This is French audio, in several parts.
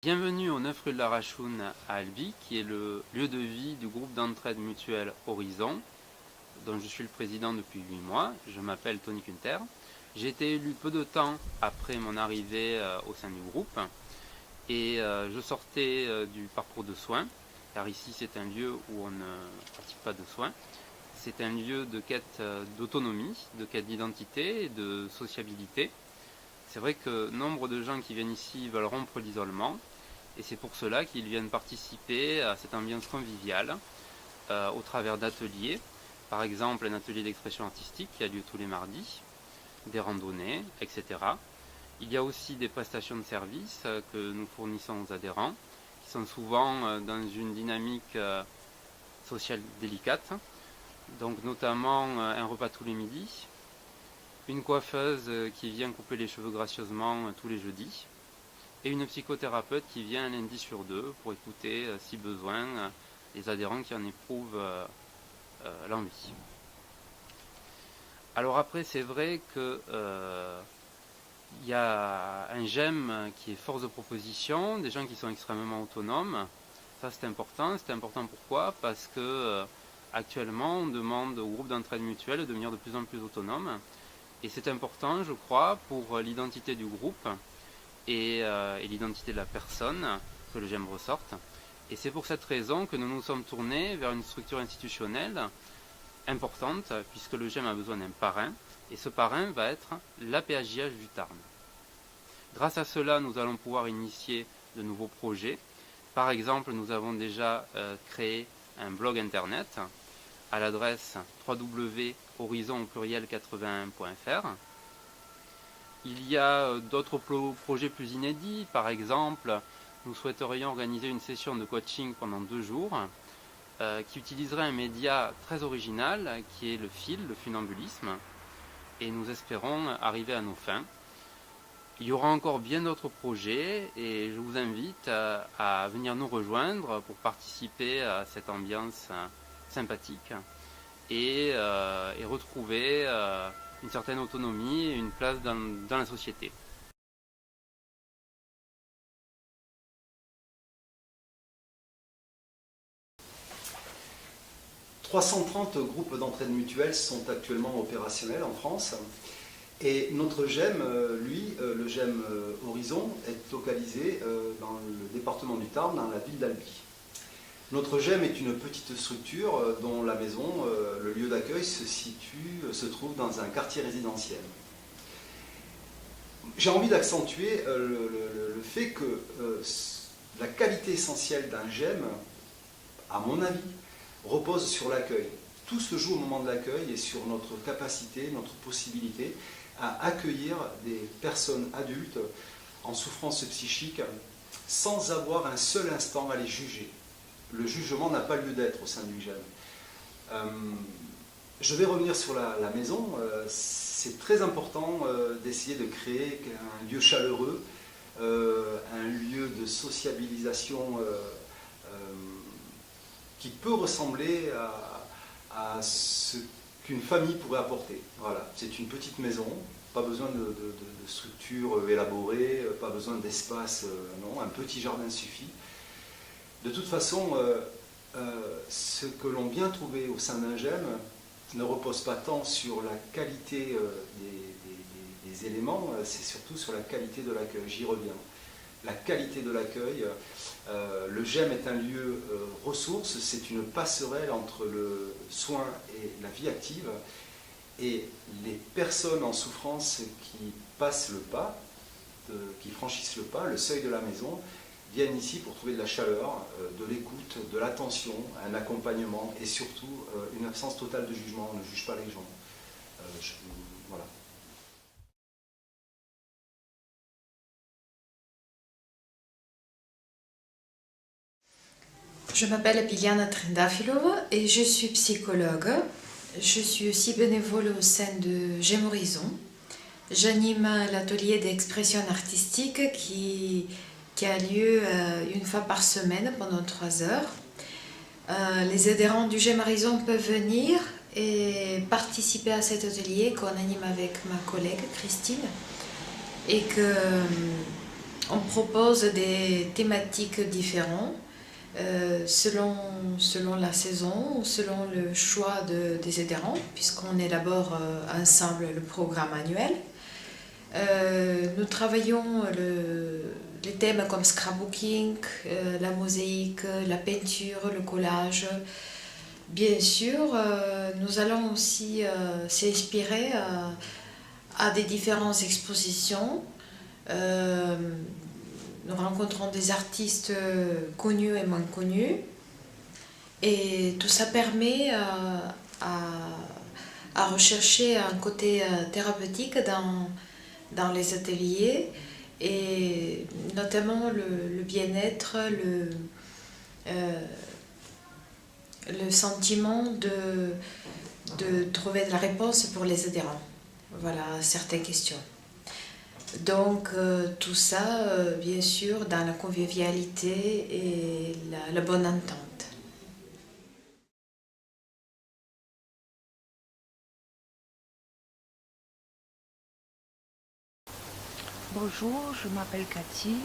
Bienvenue au 9 rue de la Rachoune à Albi, qui est le lieu de vie du groupe d'entraide mutuelle Horizon, dont je suis le président depuis 8 mois. Je m'appelle Tony Kunter. J'ai été élu peu de temps après mon arrivée au sein du groupe et je sortais du parcours de soins, car ici c'est un lieu où on ne pratique pas de soins. C'est un lieu de quête d'autonomie, de quête d'identité et de sociabilité. C'est vrai que nombre de gens qui viennent ici veulent rompre l'isolement et c'est pour cela qu'ils viennent participer à cette ambiance conviviale au travers d'ateliers. Par exemple, un atelier d'expression artistique qui a lieu tous les mardis, des randonnées, etc. Il y a aussi des prestations de services que nous fournissons aux adhérents, qui sont souvent dans une dynamique sociale délicate. Donc notamment un repas tous les midis, une coiffeuse qui vient couper les cheveux gracieusement tous les jeudis, et une psychothérapeute qui vient un lundi sur deux pour écouter, si besoin, les adhérents qui en éprouvent l'envie. Alors après, c'est vrai que y a un GEM qui est force de proposition, des gens qui sont extrêmement autonomes. Ça c'est important. C'est important pourquoi? Parce que actuellement on demande au groupe d'entraide mutuelle de devenir de plus en plus autonome. Et c'est important, je crois, pour l'identité du groupe et l'identité de la personne que le GEM ressorte. Et c'est pour cette raison que nous nous sommes tournés vers une structure institutionnelle importante, puisque le GEM a besoin d'un parrain, et ce parrain va être l'APJH du Tarn. Grâce à cela, nous allons pouvoir initier de nouveaux projets. Par exemple, nous avons déjà créé un blog internet à l'adresse www.horizon81.fr. Il y a d'autres projets plus inédits. Par exemple, nous souhaiterions organiser une session de coaching pendant 2 jours qui utiliserait un média très original qui est le fil, le funambulisme, et nous espérons arriver à nos fins. Il y aura encore bien d'autres projets et je vous invite à venir nous rejoindre pour participer à cette ambiance sympathique et retrouver une certaine autonomie et une place dans la société. « 330 groupes d'entraide mutuelle sont actuellement opérationnels en France. Et notre GEM, lui, le GEM Horizon, est localisé dans le département du Tarn, dans la ville d'Albi. Notre GEM est une petite structure dont la maison, le lieu d'accueil, se trouve dans un quartier résidentiel. J'ai envie d'accentuer le fait que la qualité essentielle d'un GEM, à mon avis, repose sur l'accueil. Tout se joue au moment de l'accueil et sur notre capacité, notre possibilité à accueillir des personnes adultes en souffrance psychique sans avoir un seul instant à les juger. Le jugement n'a pas lieu d'être au sein du GEM. Je vais revenir sur la maison. C'est très important d'essayer de créer un lieu chaleureux, un lieu de sociabilisation qui peut ressembler à ce qu'une famille pourrait apporter. Voilà, c'est une petite maison, pas besoin de structure élaborée, pas besoin d'espace, non, un petit jardin suffit. De toute façon, ce que l'on vient trouver au sein d'un GEM ne repose pas tant sur la qualité des éléments, c'est surtout sur la qualité de l'accueil, j'y reviens. La qualité de l'accueil, le GEM est un lieu ressource, c'est une passerelle entre le soin et la vie active, et les personnes en souffrance qui passent le pas, qui franchissent le pas, le seuil de la maison, viennent ici pour trouver de la chaleur, de l'écoute, de l'attention, un accompagnement et surtout une absence totale de jugement. On ne juge pas les gens. Voilà. Je m'appelle Piliana Trindafilova et je suis psychologue. Je suis aussi bénévole au sein de GEM Horizon. J'anime l'atelier d'expression artistique qui a lieu une fois par semaine pendant 3 heures. Les adhérents du GEM Horizon peuvent venir et participer à cet atelier qu'on anime avec ma collègue Christine et que On propose des thématiques différentes selon la saison, selon le choix des adhérents, puisqu'on élabore ensemble le programme annuel. Nous travaillons les thèmes comme scrapbooking, la mosaïque, la peinture, le collage. Bien sûr, nous allons aussi s'inspirer à des différentes expositions. Nous rencontrons des artistes connus et moins connus. Et tout ça permet à rechercher un côté thérapeutique dans les ateliers, et notamment le bien-être, le sentiment de trouver de la réponse pour les adhérents. Voilà certaines questions. Donc tout ça, bien sûr, dans la convivialité et la bonne entente. Bonjour, je m'appelle Cathy.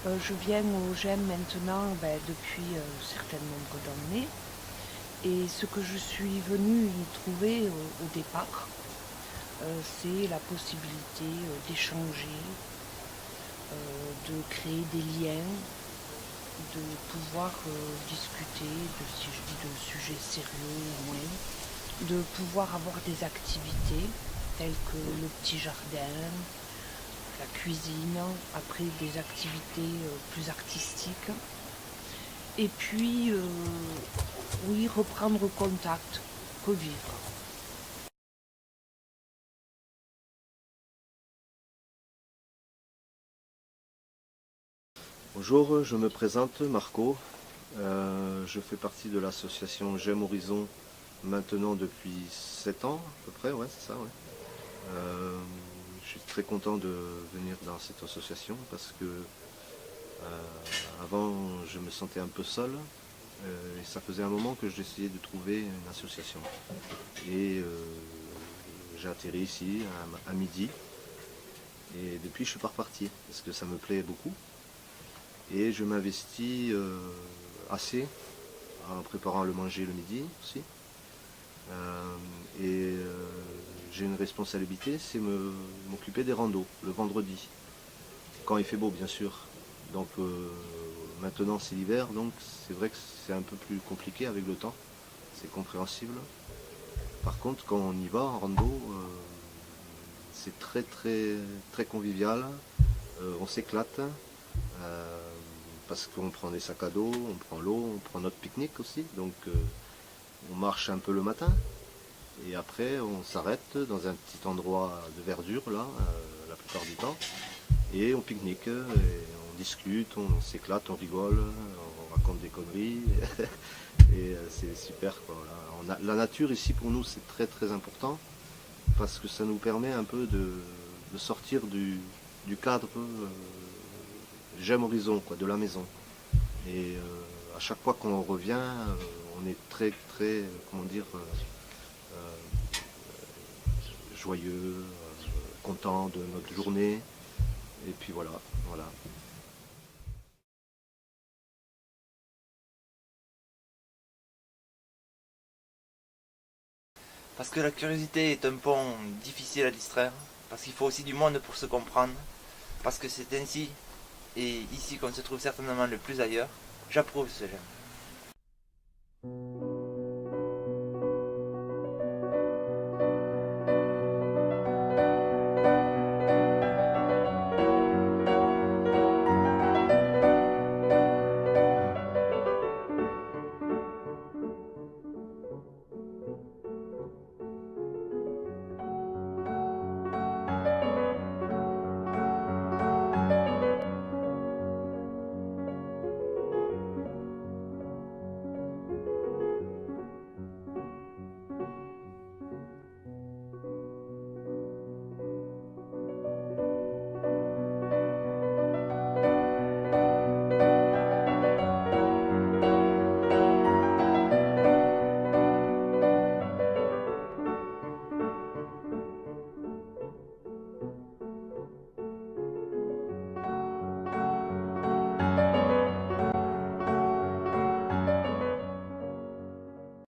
Je viens au GEM maintenant depuis un certain nombre d'années. Et ce que je suis venue y trouver au départ, c'est la possibilité d'échanger, de créer des liens, de pouvoir discuter de sujets sérieux ou moins, de pouvoir avoir des activités telles que le petit jardin, la cuisine, après des activités plus artistiques. Et puis, oui, reprendre contact, revivre. Bonjour, je me présente, Marco. Je fais partie de l'association GEM Horizon maintenant depuis 7 ans à peu près, ouais, c'est ça. Ouais. Je suis très content de venir dans cette association parce que avant je me sentais un peu seul et ça faisait un moment que j'essayais de trouver une association. Et j'ai atterri ici à midi et depuis je suis pas reparti parce que ça me plaît beaucoup. Et je m'investis assez en préparant le manger le midi aussi. J'ai une responsabilité, c'est m'occuper des randos le vendredi. Quand il fait beau bien sûr. Donc maintenant c'est l'hiver, donc c'est vrai que c'est un peu plus compliqué avec le temps. C'est compréhensible. Par contre quand on y va en rando, c'est très très très convivial. On s'éclate. Parce qu'on prend des sacs à dos, on prend l'eau, on prend notre pique-nique aussi, donc on marche un peu le matin et après on s'arrête dans un petit endroit de verdure là, la plupart du temps, et on pique-nique, et on discute, on s'éclate, on rigole, on raconte des conneries et c'est super quoi. Voilà. La nature ici pour nous c'est très très important parce que ça nous permet un peu de sortir du cadre GEM Horizon, quoi, de la maison. Et à chaque fois qu'on revient, on est très, très, comment dire, joyeux, content de notre journée. Et puis voilà, voilà. Parce que la curiosité est un pont difficile à distraire, parce qu'il faut aussi du monde pour se comprendre, parce que c'est ainsi et ici qu'on se trouve certainement le plus ailleurs. J'approuve ce genre.